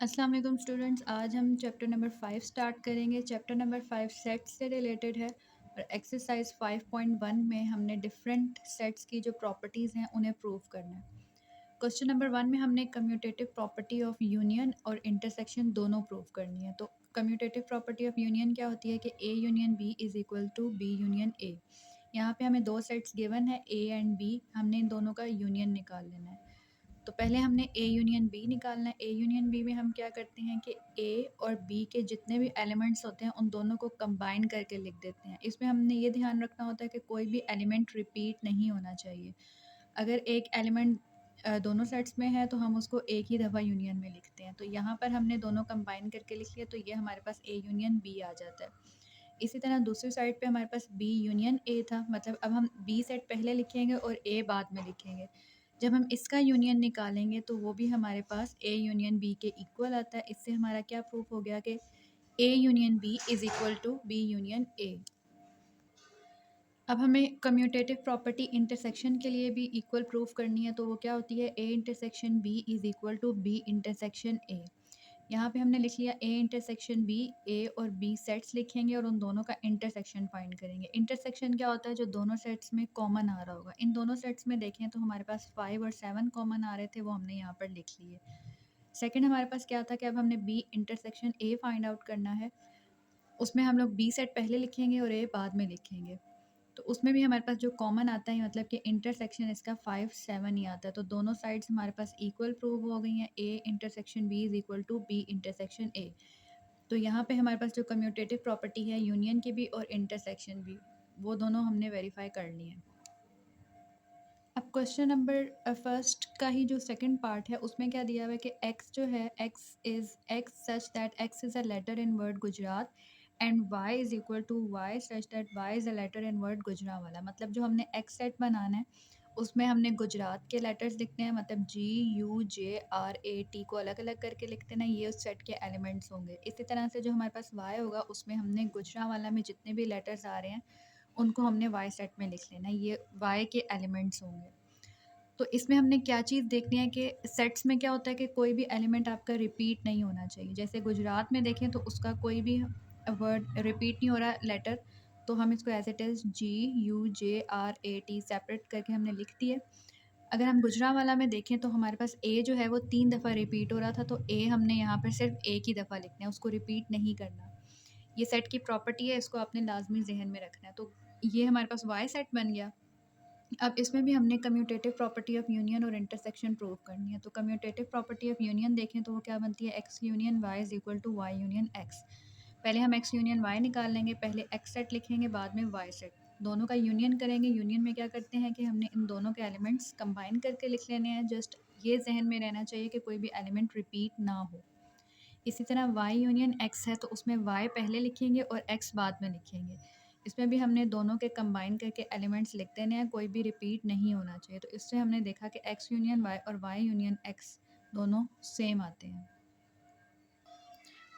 अस्सलाम वालेकुम स्टूडेंट्स। आज हम चैप्टर नंबर 5 स्टार्ट करेंगे। चैप्टर नंबर 5 सेट्स से रिलेटेड है और एक्सरसाइज 5.1 में हमने डिफरेंट सेट्स की जो प्रॉपर्टीज़ हैं उन्हें प्रूव करना है। क्वेश्चन नंबर 1 में हमने कम्यूटेटिव प्रॉपर्टी ऑफ यूनियन और इंटरसेक्शन दोनों प्रूव करनी है। तो कम्यूटेटिव प्रॉपर्टी ऑफ यूनियन क्या होती है कि A union B is equal to B union A. यहाँ पे हमें दो सेट्स गिवन है ए एंड बी, हमने इन दोनों का यूनियन निकाल लेना है। तो पहले हमने ए यूनियन बी निकालना है। ए यूनियन बी में हम क्या करते हैं कि ए और बी के जितने भी एलिमेंट्स होते हैं उन दोनों को कंबाइन करके लिख देते हैं। इसमें हमने ये ध्यान रखना होता है कि कोई भी एलिमेंट रिपीट नहीं होना चाहिए। अगर एक एलिमेंट दोनों सेट्स में है तो हम उसको एक ही दफ़ा यूनियन में लिखते हैं। तो यहाँ पर हमने दोनों कंबाइन करके लिख लिया, तो ये हमारे पास ए यूनियन बी आ जाता है। इसी तरह दूसरी साइड पे हमारे पास बी यूनियन ए था, मतलब अब हम बी सेट पहले लिखेंगे और ए बाद में लिखेंगे। जब हम इसका यूनियन निकालेंगे तो वो भी हमारे पास ए यूनियन बी के इक्वल आता है। इससे हमारा क्या प्रूफ हो गया कि A union B is equal to B union A. अब हमें कम्यूटेटिव प्रॉपर्टी इंटरसेक्शन के लिए भी इक्वल प्रूफ करनी है। तो वो क्या होती है, A intersection B is equal to B intersection A. यहाँ पे हमने लिख लिया ए इंटरसेक्शन बी। ए और बी सेट्स लिखेंगे और उन दोनों का इंटरसेक्शन फाइंड करेंगे। इंटरसेक्शन क्या होता है, जो दोनों सेट्स में कॉमन आ रहा होगा। इन दोनों सेट्स में देखें तो हमारे पास 5 और 7 कॉमन आ रहे थे, वो हमने यहाँ पर लिख लिए। सेकंड हमारे पास क्या था कि अब हमने B intersection A find out करना है। उसमें हम लोग बी सेट पहले लिखेंगे और ए बाद में लिखेंगे। तो उसमें भी हमारे पास जो कॉमन आता है, मतलब कि इंटरसेक्शन इसका 5 7 ही आता है। तो दोनों साइड्स हमारे पास इक्वल प्रूव हो गई हैं। A intersection B is equal to B intersection A. तो यहाँ पे हमारे पास जो कम्यूटेटिव प्रॉपर्टी है यूनियन की भी और इंटरसेक्शन भी, वो दोनों हमने वेरीफाई कर ली हैं। अब क्वेश्चन नंबर फर्स्ट का ही जो सेकंड पार्ट है उसमें क्या दिया हुआ है कि x जो है, x such that x is a letter in word Gujarat and y is equal to y such that y is a letter in word Gujranwala. मतलब जो हमने x सेट बनाना है उसमें हमने गुजरात के लेटर्स लिखते हैं, मतलब GUJRAT को अलग अलग करके लिखते हैं ना, ये उस सेट के एलिमेंट्स होंगे। इसी तरह से जो हमारे पास y होगा उसमें हमने गुजरावाला में जितने भी लेटर्स आ रहे हैं उनको हमने वाई सेट में लिख लेना, ये वाई के एलिमेंट्स होंगे। तो इसमें हमने क्या चीज़ देखनी है कि सेट्स में क्या होता है कि कोई भी एलिमेंट आपका रिपीट नहीं होना चाहिए। जैसे गुजरात में देखें तो उसका कोई भी वर्ड रिपीट नहीं हो रहा लेटर, तो हम इसको as it is GUJRAT separate करके हमने लिख दिए। अगर हम गुजरावाला में देखें तो हमारे पास ए जो है वो 3 दफ़ा रिपीट हो रहा था, तो ए हमने यहाँ पर सिर्फ एक ही दफ़ा लिखना है, उसको रिपीट नहीं करना। ये सेट की प्रॉपर्टी है, इसको आपने लाजमी जहन में रखना है। तो ये हमारे पास वाई सेट बन गया। अब इसमें भी हमने कम्यूटेटिव प्रॉपर्टी ऑफ यूनियन और इंटरसेक्शन प्रूव करनी है। तो कम्यूटेटिव प्रॉपर्टी ऑफ यूनियन देखें तो वो क्या बनती है, X union Y is equal to Y union X. पहले हम एक्स यूनियन वाई निकाल लेंगे, पहले एक्स सेट लिखेंगे बाद में वाई सेट, दोनों का यूनियन करेंगे। यूनियन में क्या करते हैं कि हमने इन दोनों के एलिमेंट्स कंबाइन करके लिख लेने हैं। जस्ट ये जहन में रहना चाहिए कि कोई भी एलिमेंट रिपीट ना हो। इसी तरह वाई यूनियन एक्स है तो उसमें वाई पहले लिखेंगे और एक्स बाद में लिखेंगे। इसमें भी हमने दोनों के कंबाइन करके एलिमेंट्स लिख देने हैं, कोई भी रिपीट नहीं होना चाहिए। तो इससे हमने देखा कि एक्स यूनियन वाई और वाई यूनियन एक्स दोनों सेम आते हैं।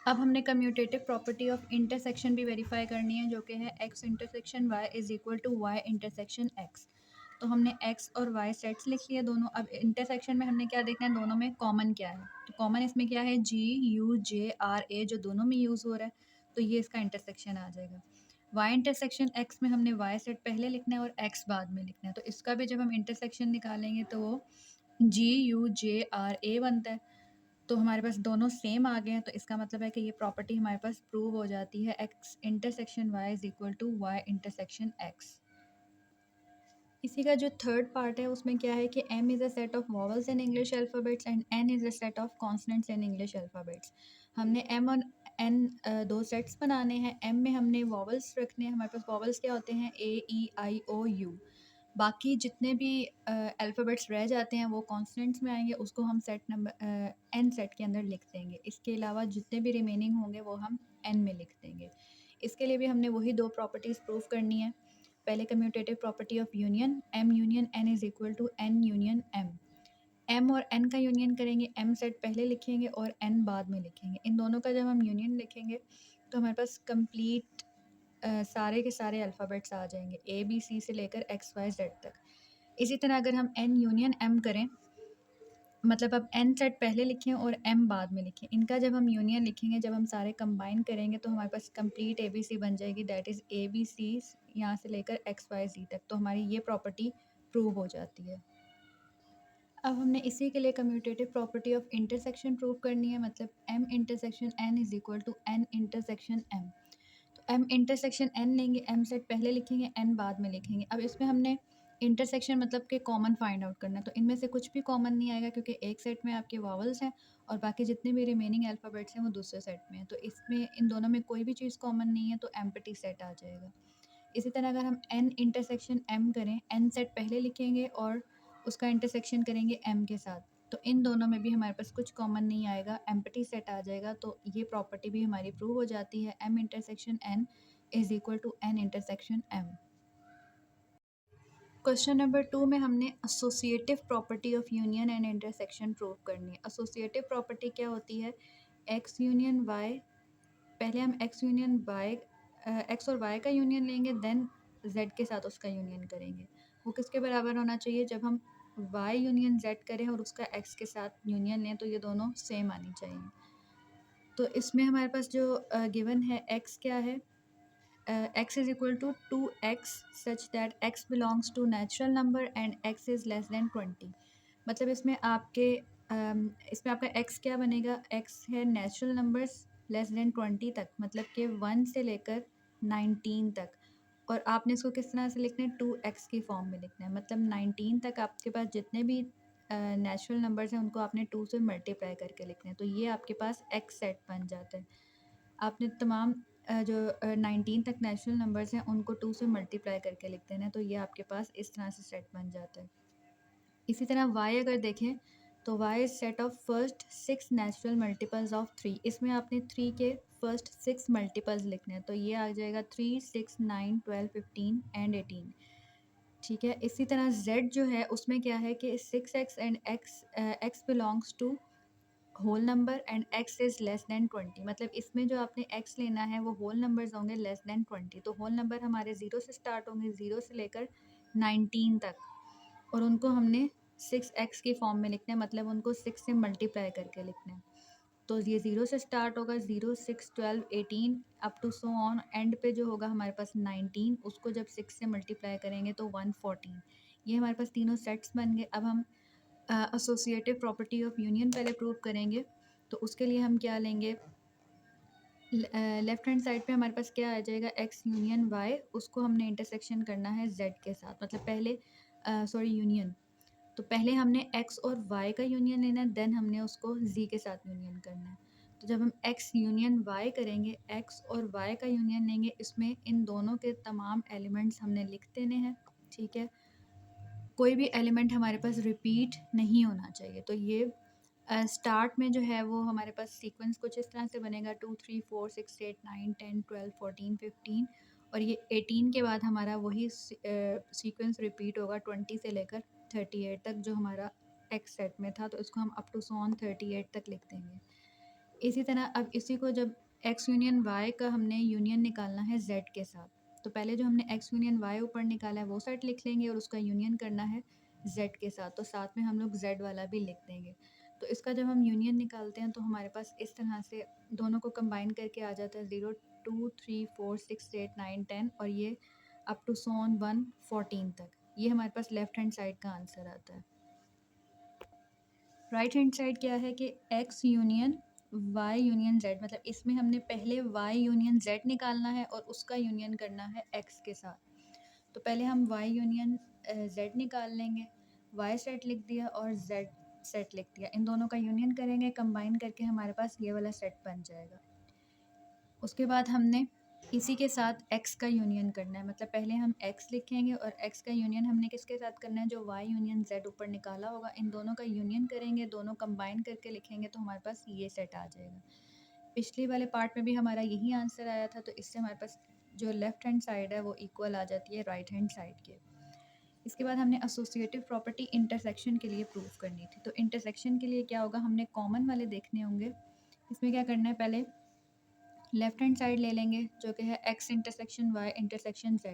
अब हमने कम्यूटेटिव प्रॉपर्टी ऑफ इंटरसेक्शन भी वेरीफाई करनी है, जो कि है X intersection Y is equal to Y intersection X. तो हमने एक्स और वाई सेट्स लिख लिए दोनों। अब इंटरसेक्शन में हमने क्या देखना है, दोनों में कॉमन क्या है। तो कॉमन इसमें क्या है, GUJRA जो दोनों में यूज़ हो रहा है, तो ये इसका इंटरसेक्शन आ जाएगा। वाई इंटरसेक्शन एक्स में हमने वाई सेट पहले लिखना है और एक्स बाद में लिखना है। तो इसका भी जब हम इंटरसेक्शन निकालेंगे तो वो GUJRA बनता है। तो हमारे पास दोनों सेम आ गए हैं, तो इसका मतलब है कि ये प्रॉपर्टी हमारे पास प्रूव हो जाती है, X intersection Y is equal to Y intersection X. इसी का जो थर्ड पार्ट है उसमें क्या है कि m is a set of vowels in English alphabets and n is a set of consonants in English alphabets. हमने m और n दो सेट्स बनाने हैं। m में हमने वॉवल्स रखने हैं। हमारे पास वॉवल्स क्या होते हैं, A E I O U। बाकी जितने भी अल्फ़ाबेट्स रह जाते हैं वो कॉन्सनेंट्स में आएंगे, उसको हम सेट नंबर n सेट के अंदर लिख देंगे। इसके अलावा जितने भी रिमेनिंग होंगे वो हम n में लिख देंगे। इसके लिए भी हमने वही दो प्रॉपर्टीज़ प्रूव करनी है। पहले commutative property of union, m union n is equal to n union m। m और n का यूनियन करेंगे, m सेट पहले लिखेंगे और n बाद में लिखेंगे। इन दोनों का जब हम यूनियन लिखेंगे तो हमारे पास कंप्लीट सारे के सारे अल्फ़ाबेट्स आ जाएंगे, A B C से लेकर XYZ तक। इसी तरह अगर हम n यूनियन m करें, मतलब अब एन सेट पहले लिखें और एम बाद में लिखें। इनका जब हम यूनियन लिखेंगे, जब हम सारे कंबाइन करेंगे तो हमारे पास कंप्लीट ABC बन जाएगी, दैट इज़ ABC यहाँ से लेकर XYZ तक। तो हमारी ये प्रॉपर्टी प्रूव हो जाती है। अब हमने इसी के लिए commutative property of intersection prove करनी है, मतलब M intersection N is equal to N intersection M। तो M इंटरसेक्शन N लेंगे, M सेट पहले लिखेंगे, N बाद में लिखेंगे। अब इसमें हमने इंटरसेक्शन मतलब कि कॉमन फाइंड आउट करना है, तो इनमें से कुछ भी कॉमन नहीं आएगा क्योंकि एक सेट में आपके वावल्स हैं और बाकी जितने भी रिमेनिंग अल्फ़ाबेट्स हैं वो दूसरे सेट में हैं। तो इसमें इन दोनों में कोई भी चीज़ कॉमन नहीं है, तो एम्प्टी सेट आ जाएगा। इसी तरह अगर हम N इंटरसेक्शन M करें, N सेट पहले लिखेंगे और उसका इंटरसेक्शन करेंगे M के साथ, तो इन दोनों में भी हमारे पास कुछ कॉमन नहीं आएगा, एम्प्टी सेट आ जाएगा। तो ये प्रॉपर्टी भी हमारी प्रूव हो जाती है, M intersection N is equal to N intersection M। Question number 2 में हमने associative property of union and intersection prove करनी है। एसोसिएटिव प्रॉपर्टी क्या होती है? X यूनियन Y, पहले हम एक्स यूनियन वाई, एक्स और वाई का यूनियन लेंगे, देन जेड के साथ उसका यूनियन करेंगे। वो किसके बराबर होना चाहिए? जब हम वाई यूनियन जेड करें और उसका एक्स के साथ यूनियन लें तो ये दोनों सेम आनी चाहिए। तो इसमें हमारे पास जो गिवन है एक्स क्या है? X is equal to 2x such that x belongs to natural number and x is less than 20। मतलब इसमें आपका x क्या बनेगा? x है नेचुरल नंबर्स लेस देन 20 तक, मतलब कि 1 से लेकर 19 तक। और आपने इसको किस तरह से लिखना है? 2x की फॉर्म में लिखना है, मतलब 19 तक आपके पास जितने भी नेचुरल नंबर्स हैं उनको आपने 2 से मल्टीप्लाई करके लिखना है। तो ये आपके पास x सेट बन जाता है। आपने तमाम जो 19 तक नेचुरल नंबर्स हैं उनको 2 से मल्टीप्लाई करके लिख देना है, तो ये आपके पास इस तरह से सेट बन जाता है। इसी तरह y अगर देखें तो y is set of first 6 natural multiples of 3। इसमें आपने 3 के फर्स्ट 6 मल्टीपल्स लिखने हैं, तो ये आ जाएगा 3, 6, 9, 12, 15 एंड 18। ठीक है। इसी तरह z जो है उसमें क्या है कि 6x and x belongs to whole number and x is less than 20। मतलब इसमें जो आपने x लेना है वो होल नंबर्स होंगे लेस देन 20। तो होल नंबर हमारे 0 से स्टार्ट होंगे, 0 से लेकर 19 तक, और उनको हमने 6x की फॉर्म में लिखना है, मतलब उनको 6 से मल्टीप्लाई करके लिखना है। तो ये 0 से स्टार्ट होगा, 0, 6, 12, 18 up to so on, and पे जो होगा हमारे पास 19, उसको जब 6 से मल्टीप्लाई करेंगे तो 114। ये हमारे पास तीनों सेट्स बन गए। अब हम एसोसिएटिव प्रॉपर्टी ऑफ यूनियन पहले प्रूव करेंगे, तो उसके लिए हम क्या लेंगे? लेफ्ट हैंड साइड पे हमारे पास क्या आ जाएगा? एक्स यूनियन वाई, उसको हमने इंटरसेक्शन करना है जेड के साथ, मतलब पहले यूनियन। तो पहले हमने एक्स और वाई का यूनियन लेना है, देन हमने उसको जी के साथ यूनियन करना है। तो जब हम एक्स यूनियन वाई करेंगे, एक्स और वाई का यूनियन लेंगे, इसमें इन दोनों के तमाम एलिमेंट्स हमने लिख देने हैं। ठीक है। कोई भी एलिमेंट हमारे पास रिपीट नहीं होना चाहिए। तो ये स्टार्ट में जो है वो हमारे पास सीक्वेंस कुछ इस तरह से बनेगा, 2, 3, 4, 6, 8, 9, 10, 12, 14, 15, और ये 18 के बाद हमारा वही सीक्वेंस रिपीट होगा 20 से लेकर 38 तक, जो हमारा एक्स सेट में था। तो इसको हम अप टू सो ऑन 38 तक लिख देंगे। इसी तरह अब इसी को जब एक्स यूनियन वाई का हमने यूनियन निकालना है जेड के साथ, तो पहले जो हमने एक्स यूनियन वाई ऊपर निकाला है वो सेट लिख लेंगे और उसका यूनियन करना है जेड के साथ, तो साथ में हम लोग जेड वाला भी लिख देंगे। तो इसका जब हम यूनियन निकालते हैं तो हमारे पास इस तरह से दोनों को कंबाइन करके आ जाता है 0, 2, 3, 4, 6, 8, 9, 10, और ये अप टू सो ऑन 114 तक। ये हमारे पास लेफ्ट हैंड साइड का आंसर आता है। राइट हैंड साइड क्या है कि X union Y union Z, मतलब इसमें हमने पहले वाई यूनियन जेड निकालना है और उसका यूनियन करना है एक्स के साथ। तो पहले हम वाई यूनियन जेड निकाल लेंगे, वाई सेट लिख दिया और जेड सेट लिख दिया, इन दोनों का यूनियन करेंगे, कंबाइन करके हमारे पास ये वाला सेट बन जाएगा। उसके बाद हमने इसी के साथ x का यूनियन करना है, मतलब पहले हम x लिखेंगे और x का यूनियन हमने किसके साथ करना है? जो y यूनियन z ऊपर निकाला होगा, इन दोनों का यूनियन करेंगे, दोनों कंबाइन करके लिखेंगे, तो हमारे पास ये सेट आ जाएगा। पिछले वाले पार्ट में भी हमारा यही आंसर आया था, तो इससे हमारे पास जो लेफ्ट हैंड साइड है वो इक्वल आ जाती है राइट हैंड साइड के। इसके बाद हमने एसोसिएटिव प्रॉपर्टी इंटरसेक्शन के लिए प्रूव करनी थी। तो इंटरसेक्शन के लिए क्या होगा? हमने कॉमन वाले देखने होंगे। इसमें क्या करना है? पहले लेफ्ट हैंड साइड ले लेंगे जो कि है x intersection y intersection z।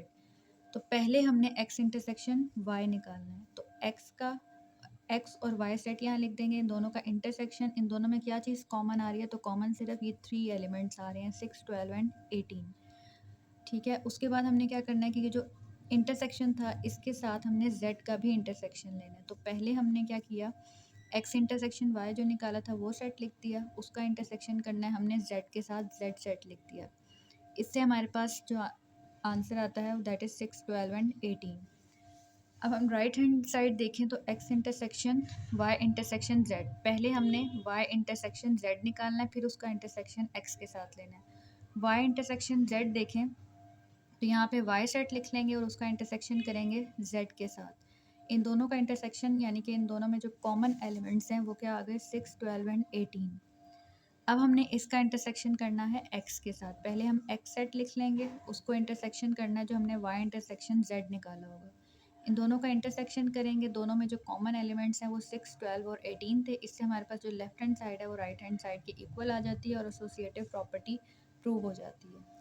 तो पहले हमने x इंटरसेक्शन y निकालना है, तो एक्स और वाई सेट यहाँ लिख देंगे, इन दोनों का इंटरसेक्शन, इन दोनों में क्या चीज़ कॉमन आ रही है, तो कॉमन सिर्फ ये 3 एलिमेंट्स आ रहे हैं, 6, 12 एंड 18। ठीक है, उसके बाद हमने क्या करना है कि ये जो इंटरसेक्शन था इसके साथ हमने z का भी इंटरसेक्शन लेना है। तो पहले हमने क्या किया, x इंटरसेक्शन y जो निकाला था वो सेट लिख दिया, उसका इंटरसेक्शन करना है हमने z के साथ z सेट लिख दिया। इससे हमारे पास जो आंसर आता है दैट इज़ 6, 12 एंड 18। अब हम राइट हैंड साइड देखें तो x intersection y intersection z, पहले हमने y इंटरसेक्शन z निकालना है, फिर उसका इंटरसेक्शन x के साथ लेना है। y इंटरसेक्शन z देखें तो यहाँ पे y सेट लिख लेंगे और उसका इंटरसेक्शन करेंगे z के साथ। इन दोनों का इंटरसेक्शन यानी कि इन दोनों में जो कॉमन एलिमेंट्स हैं वो क्या आ गए, 6, 12 एंड 18। अब हमने इसका इंटरसेक्शन करना है x के साथ, पहले हम x सेट लिख लेंगे, उसको इंटरसेक्शन करना है जो हमने y इंटरसेक्शन z निकाला होगा। इन दोनों का इंटरसेक्शन करेंगे, दोनों में जो कॉमन एलिमेंट्स हैं वो 6, 12 और 18 थे। इससे हमारे पास जो लेफ्ट हैंड साइड है वो राइट हैंड साइड के इक्वल आ जाती है और एसोसिएटिव प्रॉपर्टी प्रूव हो जाती है।